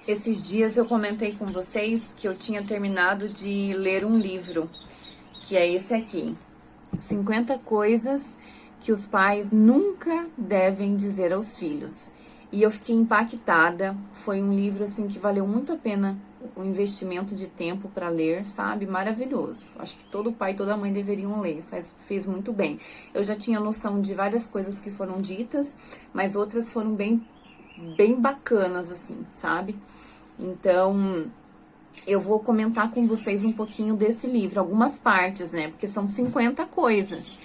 Esses dias eu comentei com vocês que eu tinha terminado de ler um livro, que é esse aqui, 50 coisas que os pais nunca devem dizer aos filhos. E eu fiquei impactada, foi um livro assim que valeu muito a pena o investimento de tempo para ler, sabe? Maravilhoso. Acho que todo pai e toda mãe deveriam ler, fez muito bem. Eu já tinha noção de várias coisas que foram ditas, mas outras foram bem bacanas, assim, sabe? Então, eu vou comentar com vocês um pouquinho desse livro, algumas partes, né? Porque são 50 coisas.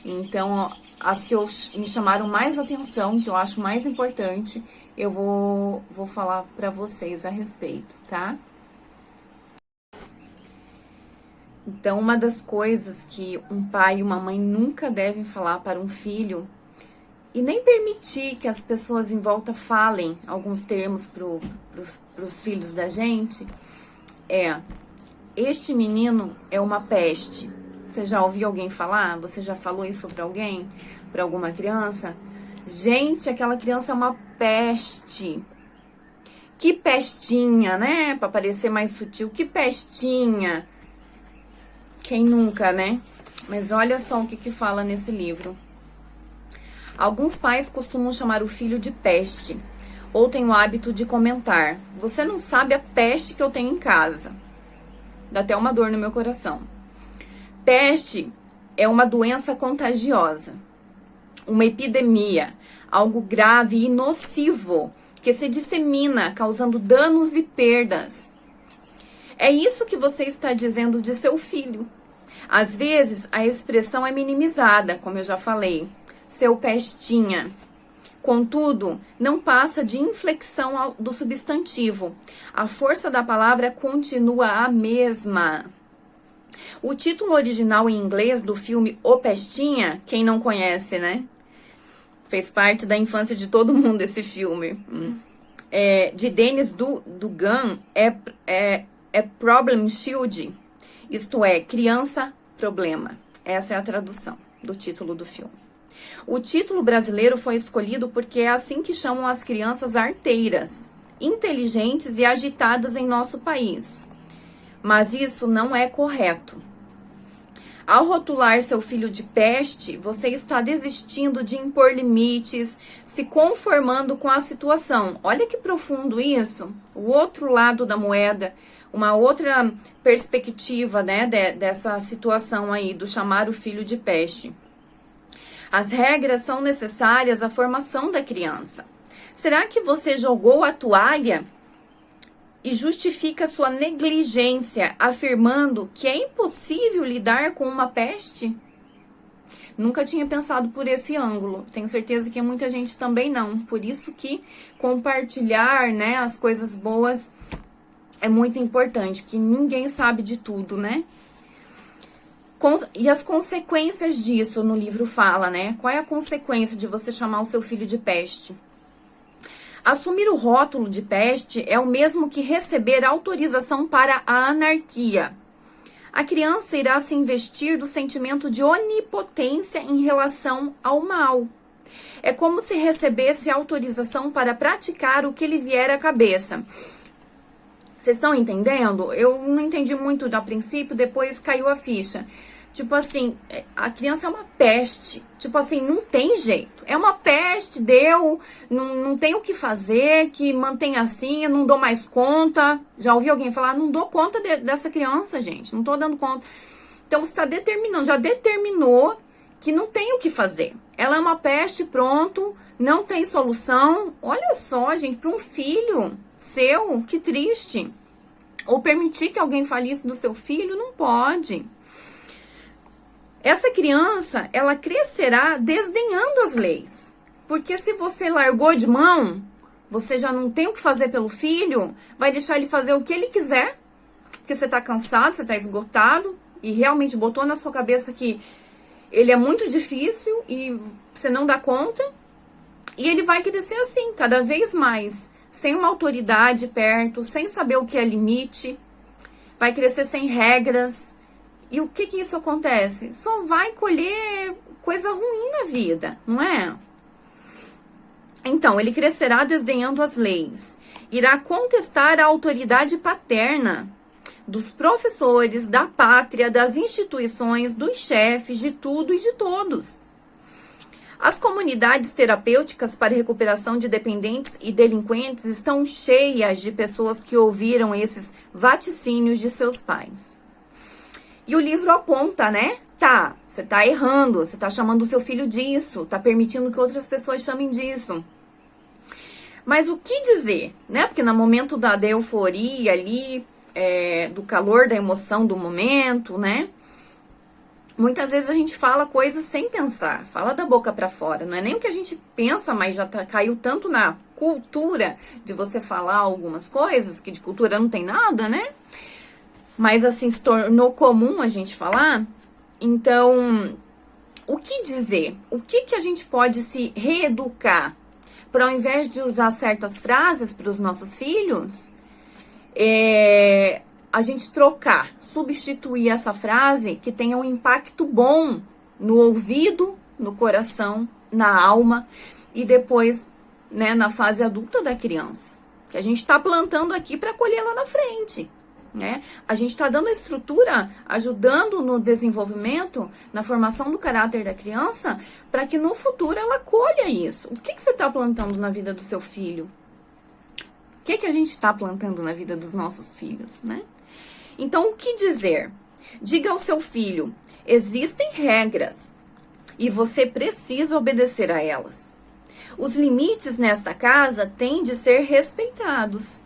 Então, as que me chamaram mais atenção, que eu acho mais importante, eu vou falar pra vocês a respeito, tá? Então, uma das coisas que um pai e uma mãe nunca devem falar para um filho e nem permitir que as pessoas em volta falem alguns termos pros filhos da gente este menino é uma peste. Você já ouviu alguém falar? Você já falou isso pra alguém? Pra alguma criança? Gente, aquela criança é uma peste. Que pestinha, né? Pra parecer mais sutil. Que pestinha. Quem nunca, né? Mas olha só o que fala nesse livro. Alguns pais costumam chamar o filho de peste, ou têm o hábito de comentar: você não sabe a peste que eu tenho em casa. Dá até uma dor no meu coração. Peste é uma doença contagiosa, uma epidemia, algo grave e nocivo, que se dissemina, causando danos e perdas. É isso que você está dizendo de seu filho. Às vezes, a expressão é minimizada, como eu já falei. Seu pestinha. Contudo, não passa de inflexão do substantivo. A força da palavra continua a mesma. O título original em inglês do filme O Pestinha, quem não conhece, né? Fez parte da infância de todo mundo esse filme. De Dennis Dugan, é Problem Child. Isto é, criança problema. Essa é a tradução do título do filme. O título brasileiro foi escolhido porque é assim que chamam as crianças arteiras, inteligentes e agitadas em nosso país. Mas isso não é correto. Ao rotular seu filho de peste, você está desistindo de impor limites, se conformando com a situação. Olha que profundo isso. O outro lado da moeda, uma outra perspectiva, né, dessa situação aí, do chamar o filho de peste. As regras são necessárias à formação da criança. Será que você jogou a toalha e justifica sua negligência afirmando que é impossível lidar com uma peste? Nunca tinha pensado por esse ângulo. Tenho certeza que muita gente também não. Por isso que compartilhar, né, as coisas boas é muito importante, que ninguém sabe de tudo, né? E as consequências disso no livro fala, né? Qual é a consequência de você chamar o seu filho de peste? Assumir o rótulo de peste é o mesmo que receber autorização para a anarquia. A criança irá se investir do sentimento de onipotência em relação ao mal. É como se recebesse autorização para praticar o que lhe vier à cabeça. Vocês estão entendendo? Eu não entendi muito a princípio, depois caiu a ficha. Tipo assim, a criança é uma peste. Tipo assim, não tem jeito. É uma peste, não tem o que fazer, que mantém assim, eu não dou mais conta. Já ouvi alguém falar, não dou conta dessa criança, gente. Não tô dando conta. Então, você está determinando, já determinou que não tem o que fazer. Ela é uma peste, pronto, não tem solução. Olha só, gente, para um filho seu, que triste. Ou permitir que alguém fale isso do seu filho, não pode. Essa criança, ela crescerá desdenhando as leis. Porque se você largou de mão, você já não tem o que fazer pelo filho, vai deixar ele fazer o que ele quiser, porque você tá cansado, você tá esgotado, e realmente botou na sua cabeça que ele é muito difícil e você não dá conta, e ele vai crescer assim, cada vez mais, sem uma autoridade perto, sem saber o que é limite, vai crescer sem regras. E o que isso acontece? Só vai colher coisa ruim na vida, não é? Então, ele crescerá desdenhando as leis irá contestar a autoridade paterna dos professores, da pátria, das instituições, dos chefes, de tudo e de todos. As comunidades terapêuticas para recuperação de dependentes e delinquentes estão cheias de pessoas que ouviram esses vaticínios de seus pais. E o livro aponta, né? Tá, você tá errando, você tá chamando o seu filho disso, tá permitindo que outras pessoas chamem disso. Mas o que dizer, né? Porque no momento da euforia ali, do calor da emoção do momento, né? Muitas vezes a gente fala coisas sem pensar, fala da boca pra fora. Não é nem o que a gente pensa, mas já caiu tanto na cultura de você falar algumas coisas, que de cultura não tem nada, né? Mas assim, se tornou comum a gente falar. Então, o que dizer? O que a gente pode se reeducar? Para ao invés de usar certas frases para os nossos filhos, a gente trocar, substituir essa frase que tenha um impacto bom no ouvido, no coração, na alma e depois, né, na fase adulta da criança. Que a gente está plantando aqui para colher lá na frente. Né? A gente está dando a estrutura, ajudando no desenvolvimento, na formação do caráter da criança, para que no futuro ela colha isso. O que você está plantando na vida do seu filho? O que a gente está plantando na vida dos nossos filhos, né? Então, o que dizer? Diga ao seu filho, existem regras e você precisa obedecer a elas. Os limites nesta casa têm de ser respeitados.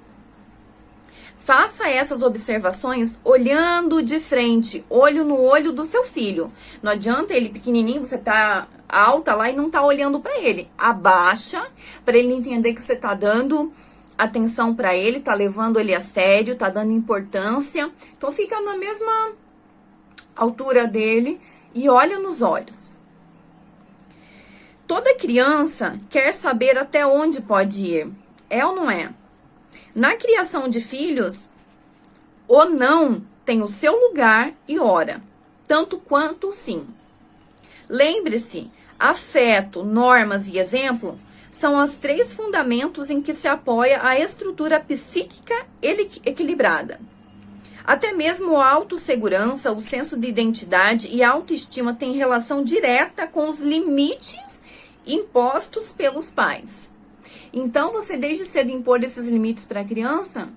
Faça essas observações olhando de frente, olho no olho do seu filho. Não adianta ele pequenininho, você tá alta lá e não tá olhando para ele. Abaixa para ele entender que você tá dando atenção para ele, tá levando ele a sério, tá dando importância. Então fica na mesma altura dele e olha nos olhos. Toda criança quer saber até onde pode ir. É ou não é? Na criação de filhos, o não tem o seu lugar e hora, tanto quanto o sim. Lembre-se, afeto, normas e exemplo são os 3 fundamentos em que se apoia a estrutura psíquica equilibrada. Até mesmo a autossegurança, o senso de identidade e a autoestima têm relação direta com os limites impostos pelos pais. Então, você desde cedo impor esses limites para a criança,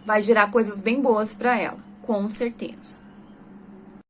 vai gerar coisas bem boas para ela, com certeza.